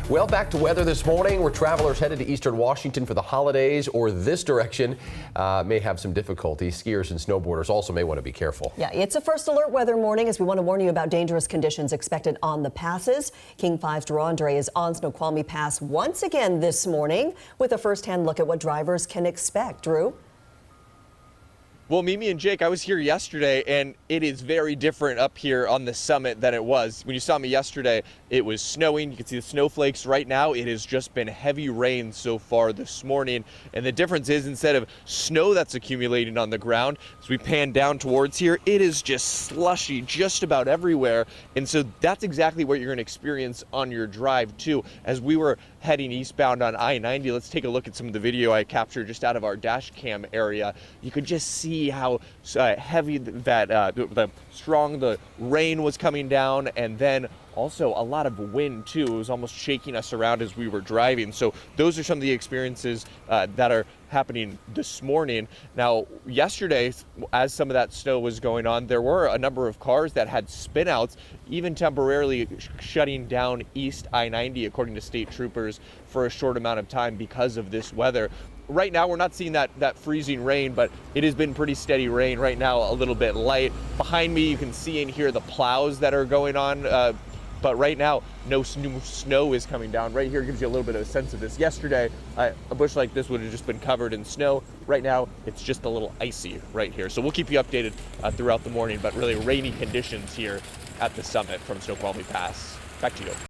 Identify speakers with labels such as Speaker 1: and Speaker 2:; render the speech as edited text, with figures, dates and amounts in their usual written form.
Speaker 1: Well, back to weather this morning, where travelers headed to eastern Washington for the holidays or this direction may have some difficulty. Skiers and snowboarders also may want to be careful.
Speaker 2: Yeah, it's a first alert weather morning as we want to warn you about dangerous conditions expected on the passes. King 5's Drew Andre is on Snoqualmie Pass once again this morning with a first-hand look at what drivers can expect. Drew?
Speaker 3: Well, Mimi and Jake, I was here yesterday, and it is very different up here on the summit than it was. When you saw me yesterday, it was snowing. You can see the snowflakes. Right now, it has just been heavy rain so far this morning. And the difference is, instead of snow that's accumulating on the ground, as we pan down towards here, it is just slushy just about everywhere. And so that's exactly what you're going to experience on your drive, too. As we were heading eastbound on I-90, let's take a look at some of the video I captured just out of our dash cam area. You could just see how heavy the strong the rain was coming down, and then also a lot of wind too. It was almost shaking us around as we were driving. So those are some of the experiences that are happening this morning. Now, yesterday, as some of that snow was going on, there were a number of cars that had spinouts, even temporarily shutting down East I-90, according to state troopers, for a short amount of time because of this weather. Right now, we're not seeing that freezing rain, but it has been pretty steady rain. Right now, a little bit light. Behind me, you can see and hear the plows that are going on. But right now, no snow is coming down. Right here gives you a little bit of a sense of this. Yesterday, a bush like this would have just been covered in snow. Right now, it's just a little icy right here. So we'll keep you updated throughout the morning, but really rainy conditions here at the summit from Snoqualmie Pass. Back to you.